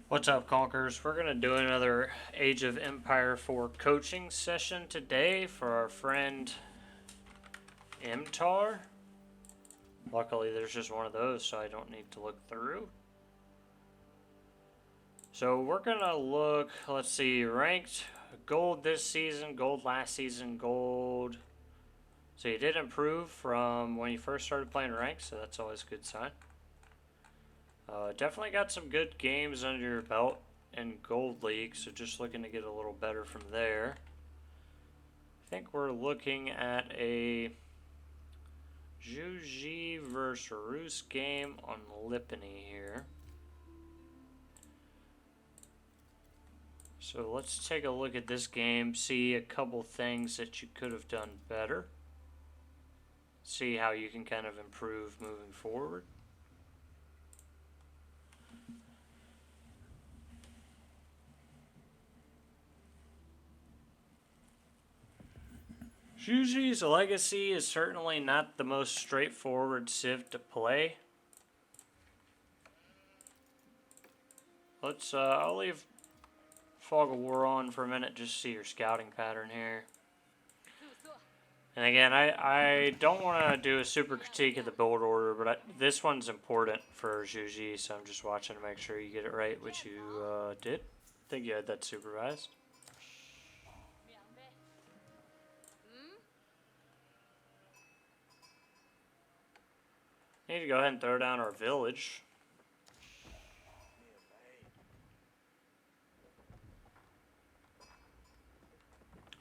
What's up, Conquerors? We're going to do another Age of Empire 4 coaching session today for our friend Imtar. Luckily, there's just one of those, so I don't need to look through. So we're going to look, let's see, ranked gold this season, gold last season, gold. So you did improve from when you first started playing ranked, so that's always a good sign. Definitely got some good games under your belt in Gold League, so just looking to get a little better from there. I think we're looking at a Juji versus Roos game on Lipany here. So let's take a look at this game, see a couple things that you could have done better. See how you can kind of improve moving forward. Juji's Legacy is certainly not the most straightforward civ to play. I'll leave Fog of War on for a minute just to see your scouting pattern here. And again, I don't want to do a super critique of the build order, but this one's important for Juji, so I'm just watching to make sure you get it right, which you did. I think you had that supervised. Need to go ahead and throw down our village.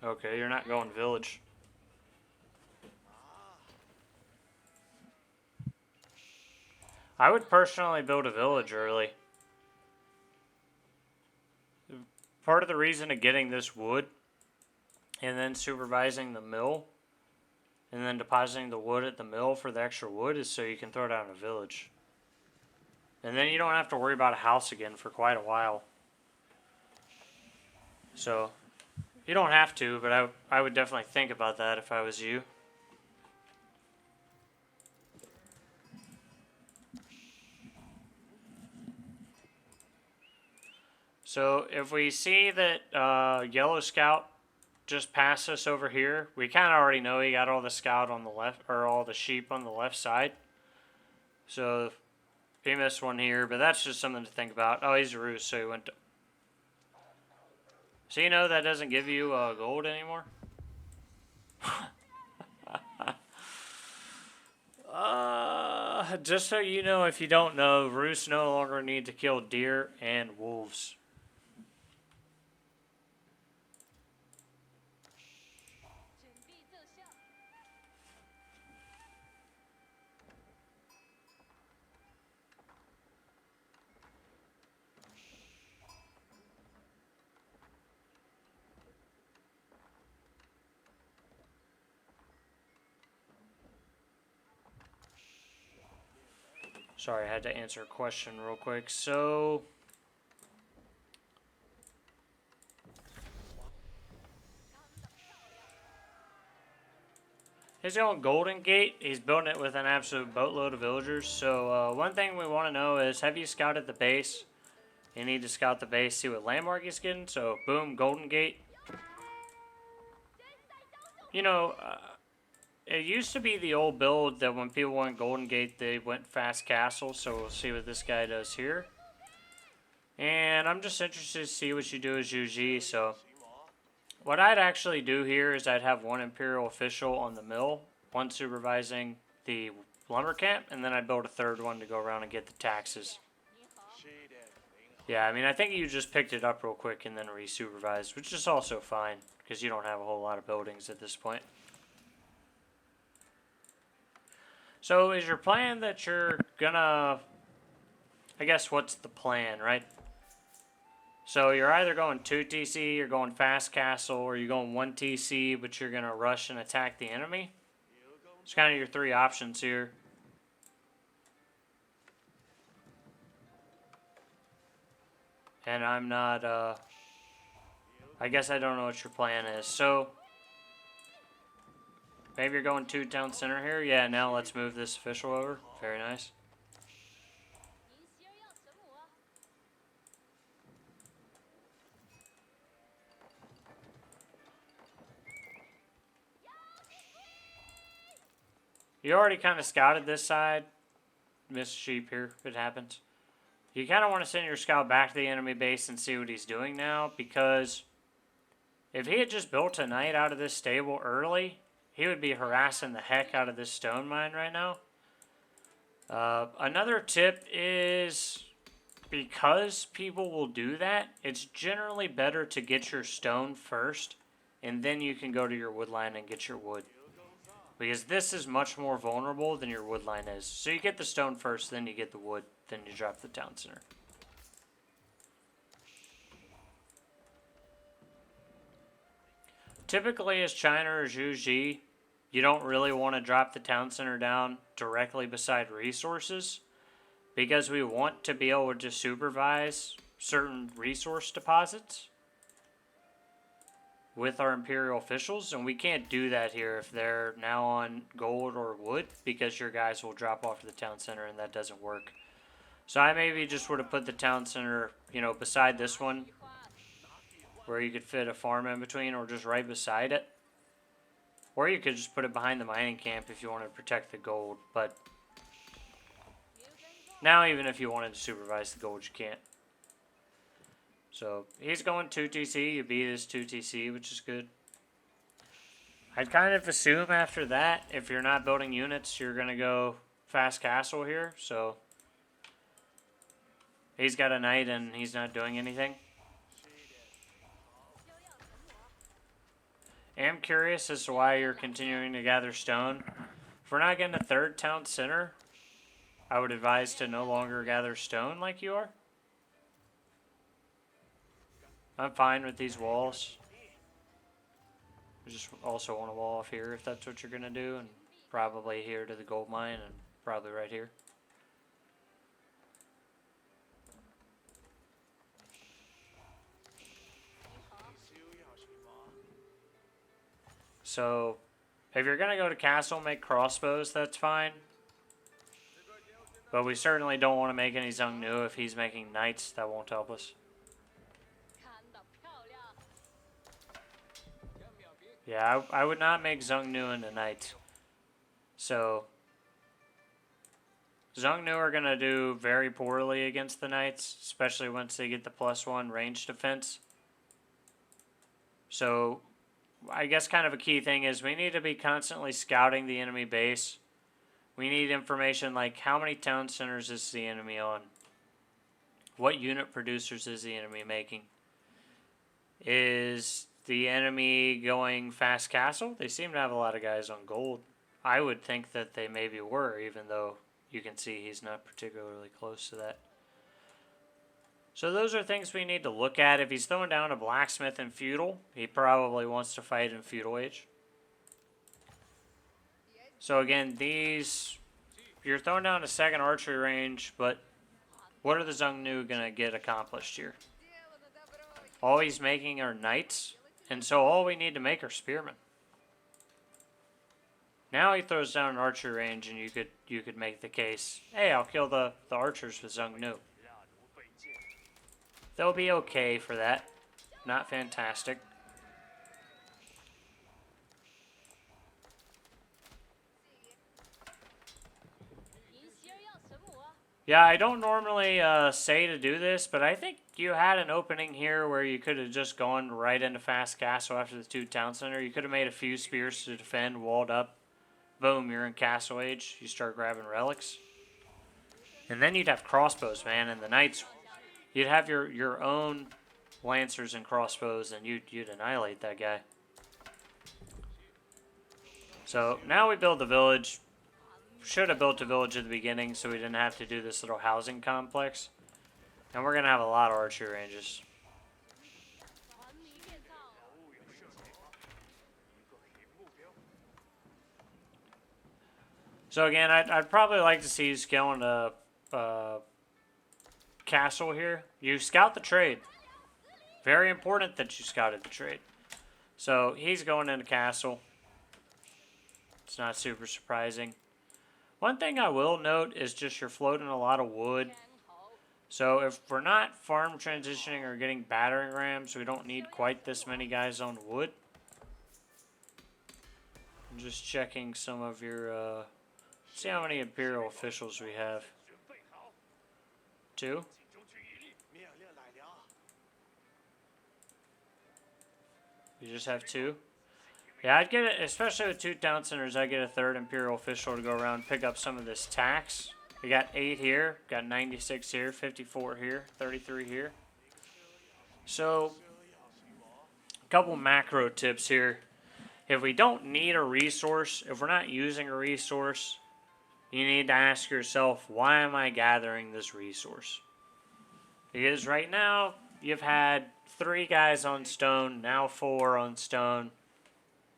Okay, you're not going village. I would personally build a village early. Part of the reason of getting this wood and then supervising the mill and then depositing the wood at the mill for the extra wood is so you can throw down a village. And then you don't have to worry about a house again for quite a while. So, you don't have to, but I would definitely think about that if I was you. So, if we see that Yellow Scout just passed us over here, we kind of already know he got all the scout on the left, or all the sheep on the left side. So, he missed one here, but that's just something to think about. Oh, he's a ruse, so he went to... So you know that doesn't give you gold anymore? Just so you know, if you don't know, Roos no longer need to kill deer and wolves. Sorry, I had to answer a question real quick. So, he's going Golden Gate. He's building it with an absolute boatload of villagers. So, one thing we want to know is, have you scouted the base? You need to scout the base, see what landmark he's getting. So, boom, Golden Gate. You know, it used to be the old build that when people went Golden Gate, they went Fast Castle. So, we'll see what this guy does here. And I'm just interested to see what you do as UG. So, what I'd actually do here is I'd have one Imperial official on the mill, one supervising the lumber camp, and then I'd build a third one to go around and get the taxes. Yeah, I mean, I think you just picked it up real quick and then re-supervised, which is also fine, because you don't have a whole lot of buildings at this point. So, is your plan that you're gonna... I guess, what's the plan, right? So, you're either going 2 TC, you're going Fast Castle, or you're going 1 TC, but you're gonna rush and attack the enemy. It's kind of your 3 options here. And I'm not, I guess I don't know what your plan is. So, maybe you're going 2 town center here. Yeah, now let's move this official over. Very nice. You already kind of scouted this side. Missed sheep here. It happens. You kind of want to send your scout back to the enemy base and see what he's doing now, because if he had just built a knight out of this stable early, he would be harassing the heck out of this stone mine right now. Another tip is, because people will do that, it's generally better to get your stone first, and then you can go to your wood line and get your wood. Because this is much more vulnerable than your wood line is. So you get the stone first, then you get the wood, then you drop the town center. Typically, as China or Zhuji, you don't really want to drop the town center down directly beside resources, because we want to be able to supervise certain resource deposits with our imperial officials, and we can't do that here if they're now on gold or wood, because your guys will drop off to the town center, and that doesn't work. So I maybe just would have put the town center, you know, beside this one, where you could fit a farm in between, or just right beside it. Or you could just put it behind the mining camp if you wanted to protect the gold, but now even if you wanted to supervise the gold, you can't. So he's going 2TC, you beat his 2TC, which is good. I'd kind of assume after that, if you're not building units, you're going to go fast castle here. So he's got a knight and he's not doing anything. I'm curious as to why you're continuing to gather stone. If we're not getting a third town center, I would advise to no longer gather stone like you are. I'm fine with these walls. I just also want a wall off here if that's what you're going to do, and probably here to the gold mine, and probably right here. So, if you're going to go to castle, make crossbows, that's fine. But we certainly don't want to make any Zheng Nu. If he's making knights, that won't help us. Yeah, I would not make Zheng Nu into knights. So, Zheng Nu are going to do very poorly against the knights, especially once they get the +1 range defense. So, I guess kind of a key thing is we need to be constantly scouting the enemy base. We need information like how many town centers is the enemy on? What unit producers is the enemy making? Is the enemy going fast castle? They seem to have a lot of guys on gold. I would think that they maybe were, even though you can see he's not particularly close to that. So those are things we need to look at. If he's throwing down a blacksmith in feudal, he probably wants to fight in feudal age. So again, these, you're throwing down a second archery range, but what are the Zheng Nu going to get accomplished here? All he's making are knights, and so all we need to make are spearmen. Now he throws down an archery range, and you could make the case, hey, I'll kill the archers with Zheng Nu. They'll be okay for that. Not fantastic. Yeah, I don't normally say to do this, but I think you had an opening here where you could have just gone right into fast castle after the 2 town center. You could have made a few spears to defend, walled up. Boom, you're in castle age. You start grabbing relics. And then you'd have crossbows, man, and the knights. You'd have your own lancers and crossbows, and you'd annihilate that guy. So now we build the village. Should have built a village at the beginning so we didn't have to do this little housing complex. And we're going to have a lot of archery ranges. So again, I'd probably like to see you scaling a castle here. You scout the trade. Very important that you scouted the trade. So he's going into castle. It's not super surprising. One thing I will note is just you're floating a lot of wood. So if we're not farm transitioning or getting battering rams, we don't need quite this many guys on wood. I'm just checking some of your see how many Imperial officials we have. 2? You just have 2? Yeah, I'd get it, especially with 2 town centers, I'd get a 3rd Imperial official to go around, pick up some of this tax. We got 8 here, got 96 here, 54 here, 33 here. So, a couple macro tips here. If we don't need a resource, if we're not using a resource, you need to ask yourself, why am I gathering this resource? Because right now, you've had 3 guys on stone, now 4 on stone,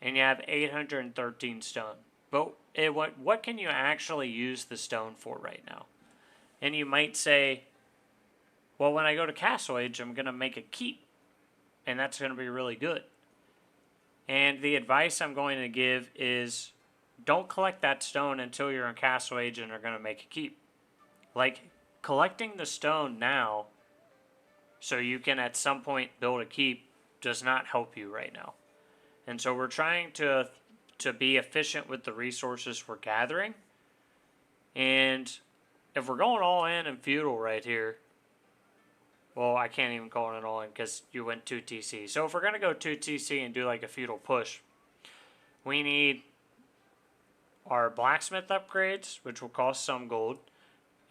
and you have 813 stone. But what can you actually use the stone for right now? And you might say, well, when I go to Castle Age, I'm going to make a keep, and that's going to be really good. And the advice I'm going to give is, don't collect that stone until you're in Castle Age and are going to make a keep. Like, collecting the stone now so you can at some point build a keep does not help you right now. And so we're trying to be efficient with the resources we're gathering. And if we're going all in feudal right here, well, I can't even call it all in because you went 2 TC. So if we're going to go 2 TC and do like a feudal push, we need our blacksmith upgrades, which will cost some gold.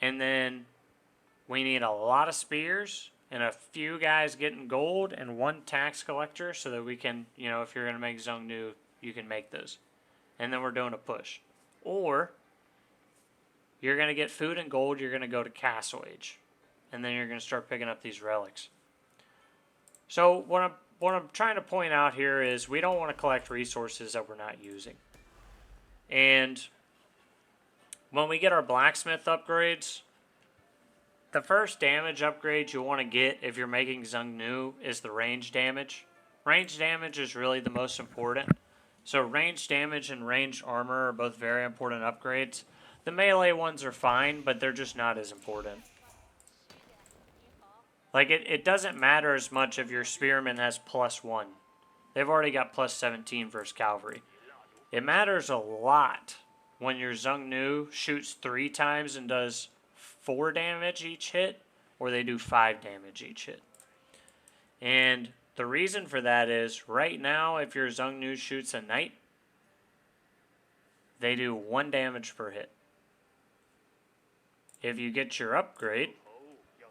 And then we need a lot of spears and a few guys getting gold and 1 tax collector so that we can, you know, if you're going to make Zhong Nu, you can make those. And then we're doing a push. Or you're going to get food and gold, you're going to go to Castle Age. And then you're going to start picking up these relics. So what I'm trying to point out here is we don't want to collect resources that we're not using. And when we get our blacksmith upgrades, the first damage upgrade you want to get if you're making Zhong Nu is the range damage. Range damage is really the most important. So range damage and range armor are both very important upgrades. The melee ones are fine, but they're just not as important. Like, it doesn't matter as much if your Spearman has +1. They've already got +17 versus Cavalry. It matters a lot when your Zhong Nu shoots 3 times and does 4 damage each hit, or they do 5 damage each hit. And the reason for that is, right now, if your Zhong Nu shoots a knight, they do 1 damage per hit. If you get your upgrade,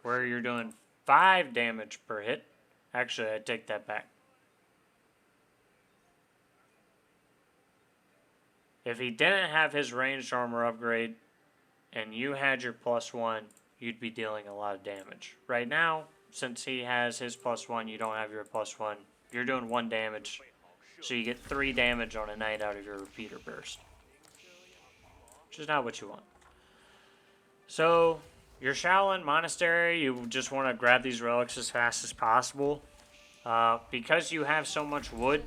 where you're doing 5 damage per hit, actually, I take that back. If he didn't have his ranged armor upgrade, and you had your +1, you'd be dealing a lot of damage. Right now, since he has his +1, you don't have your +1, you're doing 1 damage, so you get 3 damage on a knight out of your repeater burst. Which is not what you want. So, your Shaolin Monastery, you just want to grab these relics as fast as possible. Because you have so much wood,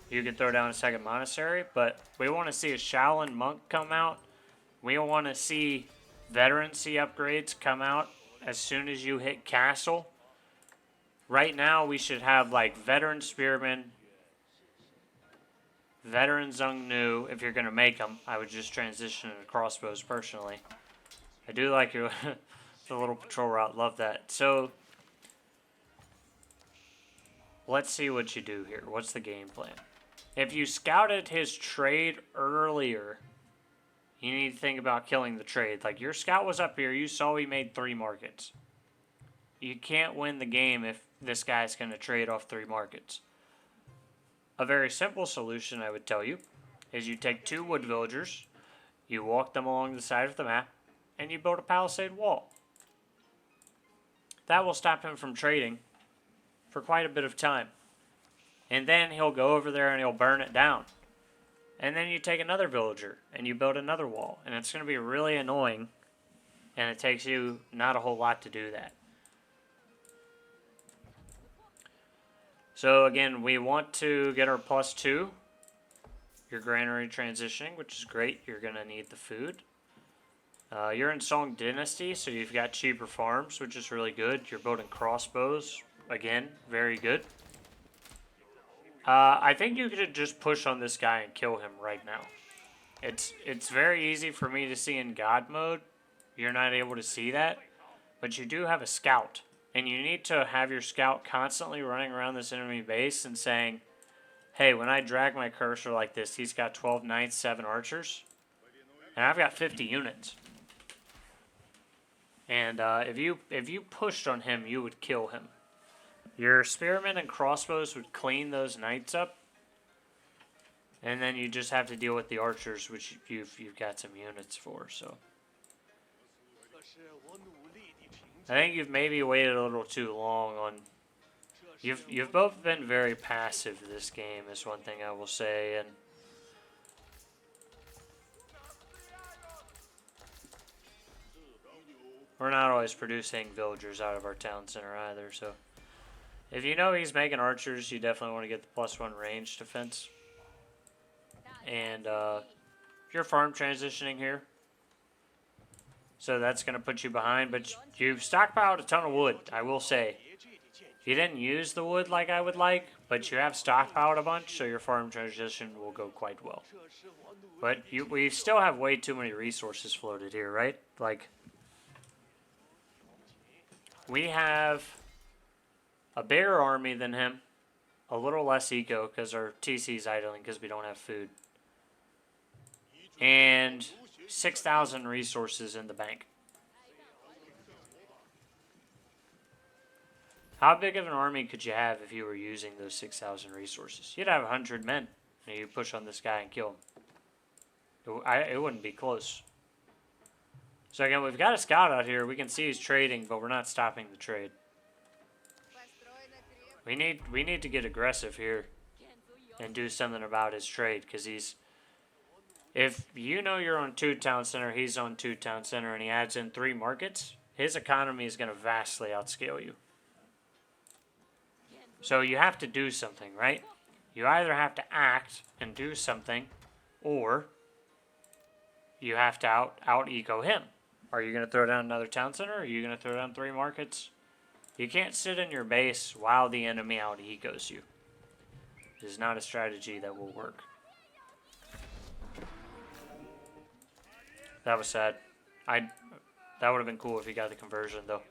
you can throw down a second monastery, but we want to see a Shaolin monk come out. We want to see veterancy upgrades come out as soon as you hit castle. Right now, we should have like veteran spearmen, veteran Zhong Nu. If you're going to make them, I would just transition to crossbows personally. I do like your the little patrol route. Love that. So, let's see what you do here. What's the game plan? If you scouted his trade earlier, you need to think about killing the trade. Like, your scout was up here. You saw he made 3 markets. You can't win the game if this guy's going to trade off 3 markets. A very simple solution, I would tell you, is you take 2 wood villagers, you walk them along the side of the map, and you build a palisade wall. That will stop him from trading for quite a bit of time. And then he'll go over there and he'll burn it down. And then you take another villager and you build another wall. And it's going to be really annoying. And it takes you not a whole lot to do that. So again, we want to get our +2. Your granary transitioning, which is great. You're going to need the food. You're in Song Dynasty, so you've got cheaper farms, which is really good. You're building crossbows. Again, very good. I think you could just push on this guy and kill him right now. It's very easy for me to see in God mode. You're not able to see that, but you do have a scout, and you need to have your scout constantly running around this enemy base and saying, "Hey, when I drag my cursor like this, he's got 12 knights, 7 archers, and I've got 50 units." And if you pushed on him, you would kill him. Your spearmen and crossbows would clean those knights up, and then you just have to deal with the archers, which you've got some units for. So I think you've maybe waited a little too long on. You've both been very passive this game, is one thing I will say, and we're not always producing villagers out of our town center either. So if you know he's making archers, you definitely want to get the +1 range defense. And you're farm transitioning here, so that's going to put you behind, but you've stockpiled a ton of wood, I will say. You didn't use the wood like I would like, but you have stockpiled a bunch, so your farm transition will go quite well. But we still have way too many resources floated here, right? Like, we have a bigger army than him, a little less eco because our TC's idling because we don't have food, and 6,000 resources in the bank. How big of an army could you have if you were using those 6,000 resources? You'd have 100 men, and you push on this guy and kill him. It wouldn't be close. So again, we've got a scout out here. We can see he's trading, but we're not stopping the trade. We need to get aggressive here and do something about his trade, because he's... If you know you're on 2 town center, he's on 2 town center, and he adds in 3 markets, his economy is going to vastly outscale you. So you have to do something, right? You either have to act and do something, or you have to out-eco him. Are you going to throw down another town center? Or are you going to throw down 3 markets? You can't sit in your base while the enemy out-ecos you. It is not a strategy that will work. That was sad. That would have been cool if you got the conversion, though.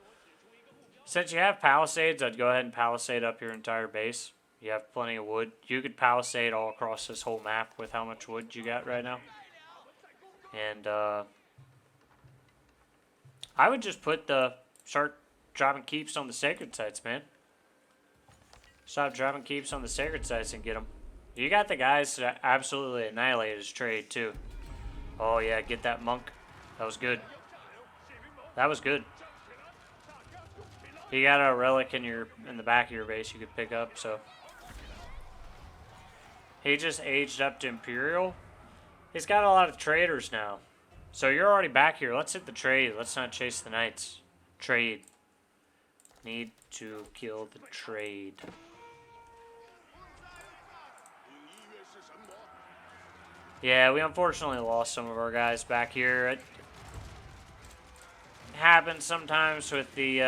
Since you have palisades, I'd go ahead and palisade up your entire base. You have plenty of wood. You could palisade all across this whole map with how much wood you got right now. And I would just start dropping keeps on the sacred sites, man. Stop dropping keeps on the sacred sites and get them. You got the guys to absolutely annihilate his trade, too. Oh, yeah, get that monk. That was good. That was good. You got a relic in the back of your base you could pick up, so. He just aged up to Imperial. He's got a lot of traders now. So you're already back here. Let's hit the trade. Let's not chase the knights. Trade. Need to kill the trade. Yeah, we unfortunately lost some of our guys back here. It happens sometimes with the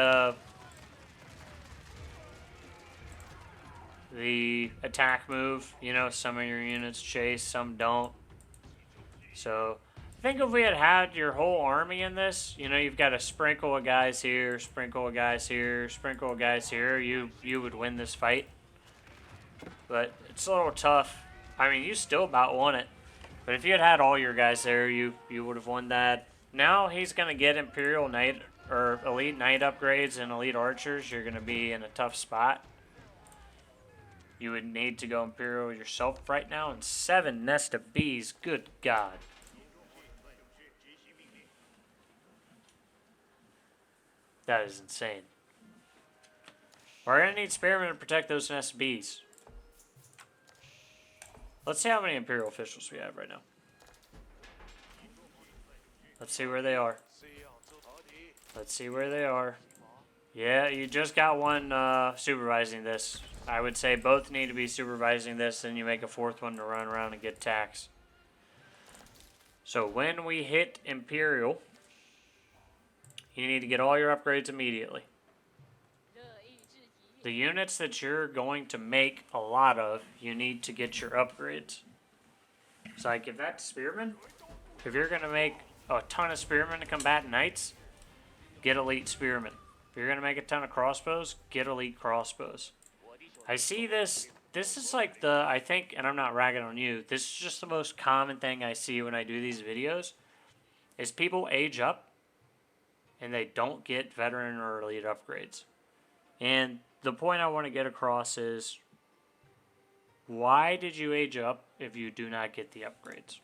attack move. You know, some of your units chase, some don't. So I think if we had your whole army in this, you know, you've got a sprinkle of guys here, sprinkle of guys here, sprinkle of guys here, you would win this fight. But it's a little tough. I mean, you still about won it. But if you had all your guys there, you would have won that. Now he's going to get Imperial Knight or Elite Knight upgrades and Elite Archers. You're going to be in a tough spot. You would need to go Imperial yourself right now. And 7 Nest of Bees. Good God. That is insane. We're going to need Spearmen to protect those Nest of Bees. Let's see how many Imperial officials we have right now. Let's see where they are. Let's see where they are. Yeah, you just got one supervising this. I would say both need to be supervising this, then you make a 4th one to run around and get tax. So when we hit Imperial, you need to get all your upgrades immediately. The units that you're going to make a lot of, you need to get your upgrades. It's like, if that's Spearmen, if you're going to make a ton of Spearmen to combat Knights, get Elite Spearmen. If you're going to make a ton of crossbows, get Elite Crossbows. I see this. This is like the, I think, and I'm not ragging on you, this is just the most common thing I see when I do these videos, is people age up and they don't get veteran or elite upgrades. And the point I want to get across is, why did you age up if you do not get the upgrades?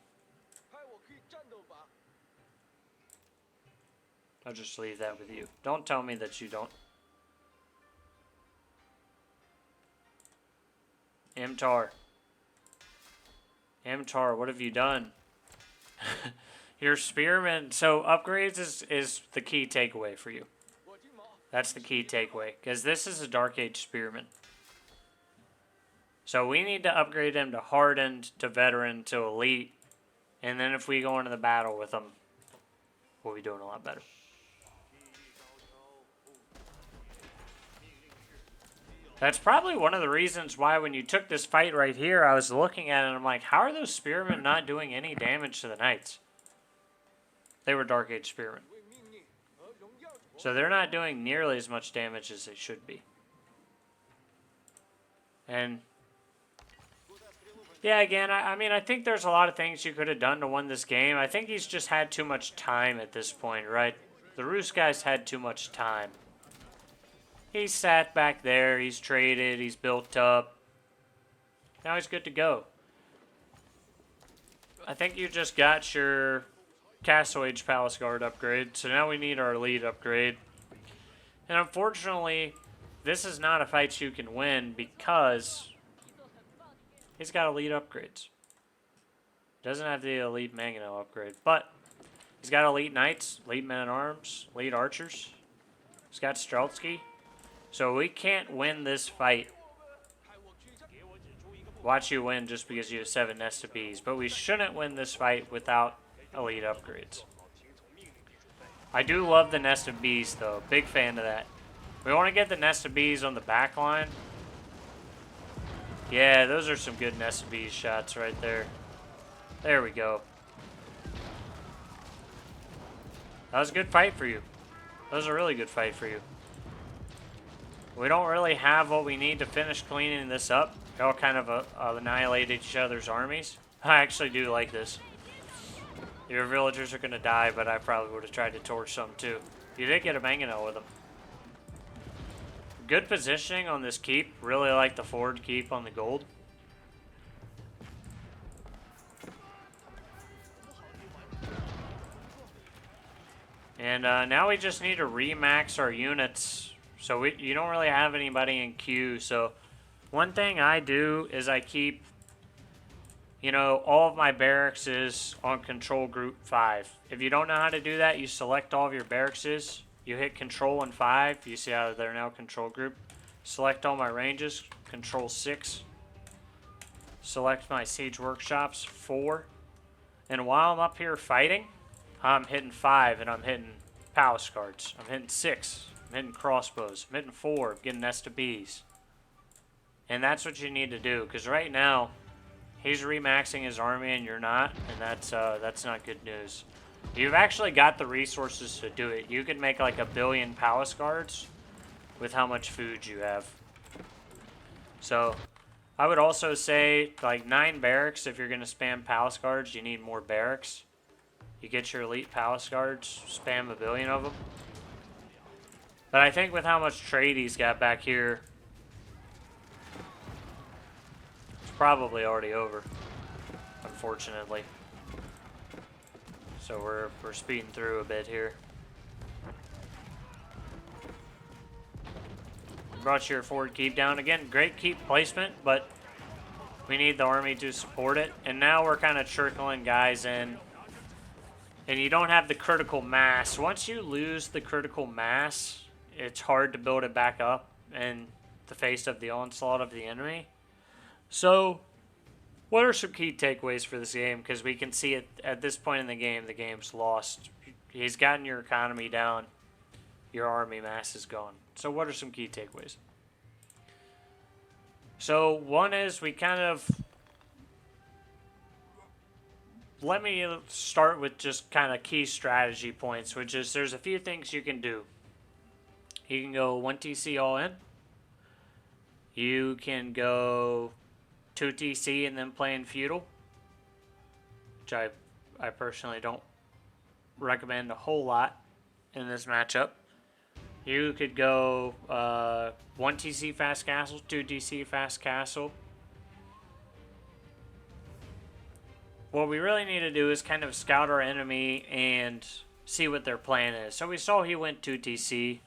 I'll just leave that with you. Don't tell me that you don't. MTAR. MTAR, what have you done? Your Spearmen. So upgrades is the key takeaway for you. That's the key takeaway. Because this is a Dark Age Spearman. So we need to upgrade him to Hardened, to Veteran, to Elite. And then if we go into the battle with them, we'll be doing a lot better. That's probably one of the reasons why when you took this fight right here, I was looking at it and I'm like, how are those Spearmen not doing any damage to the Knights? They were Dark Age Spearmen. So they're not doing nearly as much damage as they should be. And yeah, again, I mean, I think there's a lot of things you could have done to win this game. I think he's just had too much time at this point, right? The Roos guy's had too much time. He's sat back there, he's traded, he's built up. Now he's good to go. I think you just got your Castle Age Palace Guard upgrade, so now we need our Elite upgrade. And unfortunately, this is not a fight you can win because he's got Elite upgrades. Doesn't have the Elite Mangonel upgrade, but he's got Elite Knights, Elite Men-at-Arms, Elite Archers. He's got Streltsky. So we can't win this fight. Watch you win just because you have 7 Nested Bees. But we shouldn't win this fight without Elite upgrades. I do love the Nested Bees, though. Big fan of that. We want to get the Nested Bees on the back line. Yeah, those are some good Nested Bees shots right there. There we go. That was a good fight for you. That was a really good fight for you. We don't really have what we need to finish cleaning this up. They all kind of annihilated each other's armies. I actually do like this. Your villagers are going to die, but I probably would have tried to torch some too. You did get a mangonel with them. Good positioning on this keep. Really like the forward keep on the gold. And now we just need to remax our units. So you don't really have anybody in queue. So one thing I do is I keep, you know, all of my barracks is on control group 5. If you don't know how to do that, you select all of your barracks. You hit control and 5. You see how they're now control group. Select all my ranges, control 6. Select my siege workshops, 4. And while I'm up here fighting, I'm hitting 5 and I'm hitting palace guards. I'm hitting 6. I'm hitting crossbows. I'm hitting 4. I'm getting Nested Bees. And that's what you need to do, because right now he's remaxing his army and you're not, and that's not good news. You've actually got the resources to do it. You could make like 1 billion palace guards with how much food you have. So I would also say like 9 barracks. If you're going to spam palace guards, you need more barracks. You get your elite palace guards, spam 1 billion of them. But I think with how much trade he's got back here, it's probably already over, unfortunately. So we're speeding through a bit here. Brought your forward keep down. Again, great keep placement, but we need the army to support it. And now we're kind of trickling guys in. And you don't have the critical mass. Once you lose the critical mass, it's hard to build it back up in the face of the onslaught of the enemy. So, what are some key takeaways for this game? Because we can see it at this point in the game's lost. He's gotten your economy down. Your army mass is gone. So what are some key takeaways? So one is we kind of let me start with just kind of key strategy points, which is there's a few things you can do. You can go 1TC all in. You can go 2TC and then playing feudal, which I personally don't recommend a whole lot in this matchup. You could go 1TC fast castle, 2TC fast castle. What we really need to do is kind of scout our enemy and see what their plan is. So we saw he went 2TC.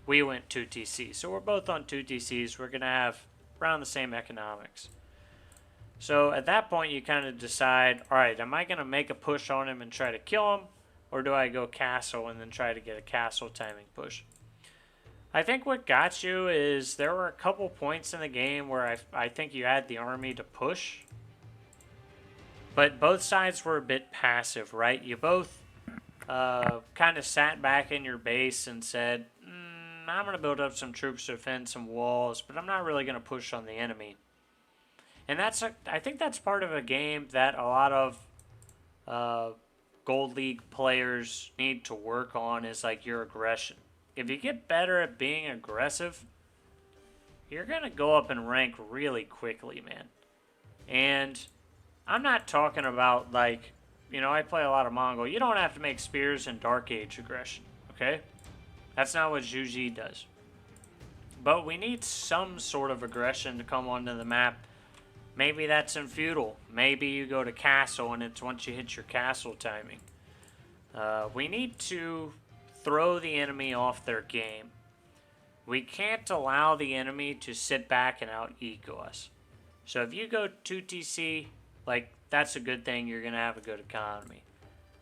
We went 2TC. So we're both on 2TCs. We're going to have around the same economics. So at that point, you kind of decide, all right, am I going to make a push on him and try to kill him? Or do I go castle and then try to get a castle timing push? I think what got you is there were a couple points in the game where I think you had the army to push. But both sides were a bit passive, right? You both kind of sat back in your base and said, I'm going to build up some troops to defend some walls, but I'm not really going to push on the enemy. And I think that's part of a game that a lot of Gold League players need to work on is like your aggression. If you get better at being aggressive, you're going to go up in rank really quickly, man. And I'm not talking about like, I play a lot of Mongol. You don't have to make spears in Dark Age aggression, okay? That's not what Zhuji does. But we need some sort of aggression to come onto the map. Maybe that's in feudal. Maybe you go to castle and it's once you hit your castle timing. We need to throw the enemy off their game. We can't allow the enemy to sit back and out-eco us. So if you go 2TC, like, that's a good thing. You're going to have a good economy.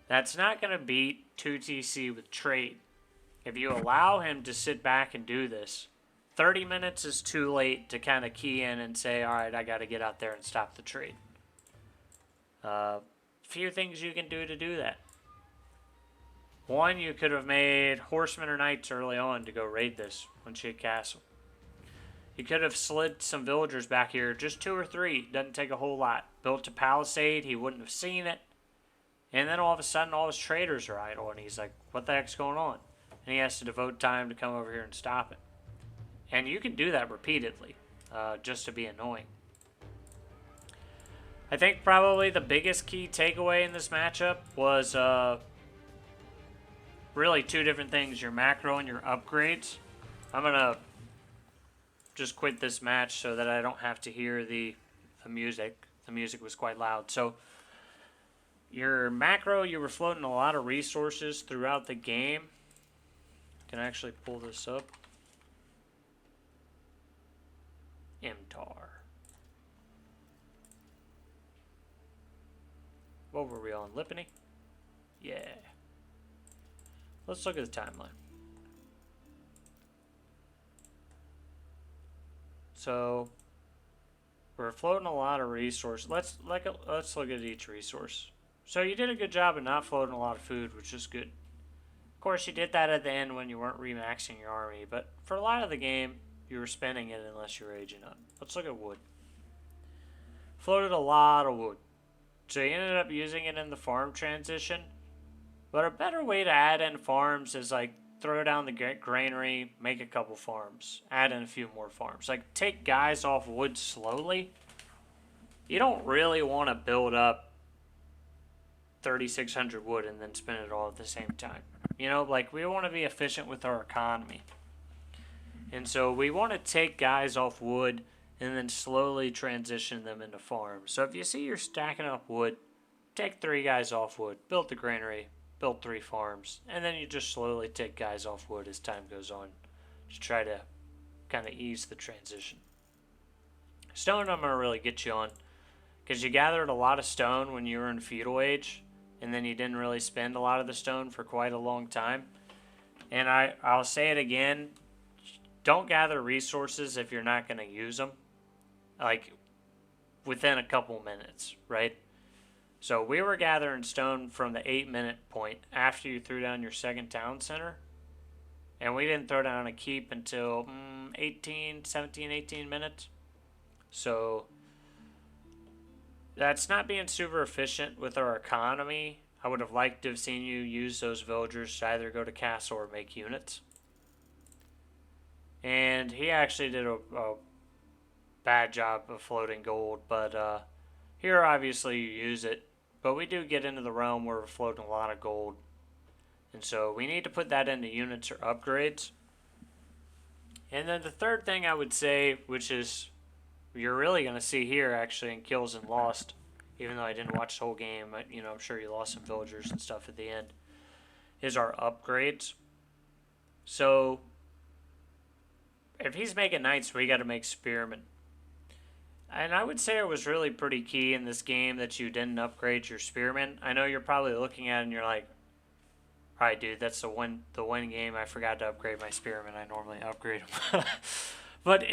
That's not going to beat 2TC with trade. If you allow him to sit back and do this, 30 minutes is too late to kind of key in and say, all right, I got to get out there and stop the trade. Few things you can do that. One, you could have made horsemen or knights early on to go raid this once you hit castle. You could have slid some villagers back here, just 2 or 3, doesn't take a whole lot. Built a palisade, he wouldn't have seen it. And then all of a sudden all his traders are idle and he's like, what the heck's going on? And he has to devote time to come over here and stop it. And you can do that repeatedly, just to be annoying. I think probably the biggest key takeaway in this matchup was really 2 different things, your macro and your upgrades. I'm going to just quit this match so that I don't have to hear the music. The music was quite loud. So your macro, you were floating a lot of resources throughout the game. Can I actually pull this up? MTAR. What were we on? Lipany? Yeah. Let's look at the timeline. So we're floating a lot of resources. Let's look at each resource. So you did a good job of not floating a lot of food, which is good. Of course, you did that at the end when you weren't remaxing your army, but for a lot of the game, you were spending it unless you were aging up. Let's look at wood. Floated a lot of wood. So you ended up using it in the farm transition. But a better way to add in farms is like throw down the granary, make a couple farms, add in a few more farms. Like take guys off wood slowly. You don't really want to build up 3,600 wood and then spend it all at the same time. Like we want to be efficient with our economy. And so we want to take guys off wood and then slowly transition them into farms. So if you see you're stacking up wood, take 3 guys off wood, build the granary, build 3 farms, and then you just slowly take guys off wood as time goes on to try to kind of ease the transition. Stone I'm going to really get you on because you gathered a lot of stone when you were in feudal age and then you didn't really spend a lot of the stone for quite a long time. And I'll say it again, don't gather resources if you're not going to use them, like within a couple minutes, right? So we were gathering stone from the 8-minute point after you threw down your second town center. And we didn't throw down a keep until 17, 18 minutes. So That's not being super efficient with our economy. I would have liked to have seen you use those villagers to either go to castle or make units. And he actually did a bad job of floating gold, but here obviously you use it. But we do get into the realm where we're floating a lot of gold. And so we need to put that into units or upgrades. And then the third thing I would say, which is you're really going to see here actually in Kills and Lost, even though I didn't watch the whole game, I'm sure you lost some villagers and stuff at the end, is our upgrades. So if he's making knights, we got to make spearmen. And I would say it was really pretty key in this game that you didn't upgrade your spearmen. I know you're probably looking at it and you're like, all right, dude, that's the one game I forgot to upgrade my spearmen. I normally upgrade them. But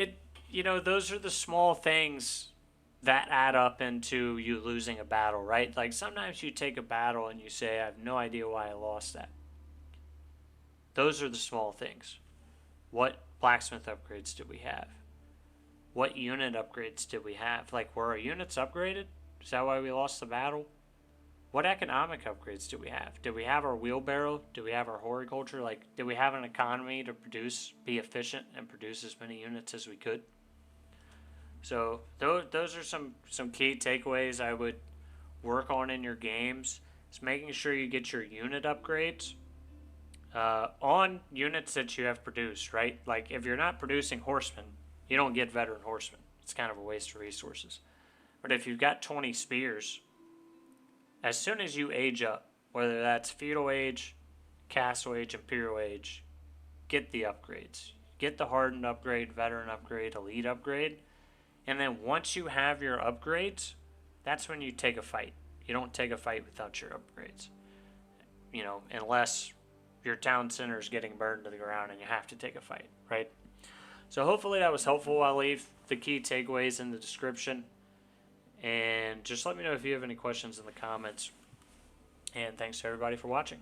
those are the small things that add up into you losing a battle, right? Like sometimes you take a battle and you say, I have no idea why I lost that. Those are the small things. What blacksmith upgrades did we have? What unit upgrades did we have? Like, were our units upgraded? Is that why we lost the battle? What economic upgrades did we have? Did we have our wheelbarrow? Did we have our horticulture? Like, did we have an economy to be efficient, and produce as many units as we could? So those are some key takeaways I would work on in your games. Is making sure you get your unit upgrades on units that you have produced, right? Like if you're not producing horsemen, you don't get veteran horsemen. It's kind of a waste of resources. But if you've got 20 spears, as soon as you age up, whether that's feudal age, castle age, imperial age, get the upgrades. Get the hardened upgrade, veteran upgrade, elite upgrade. And then once you have your upgrades, that's when you take a fight. You don't take a fight without your upgrades. Unless your town center is getting burned to the ground and you have to take a fight, right? So hopefully that was helpful. I'll leave the key takeaways in the description. And just let me know if you have any questions in the comments. And thanks to everybody for watching.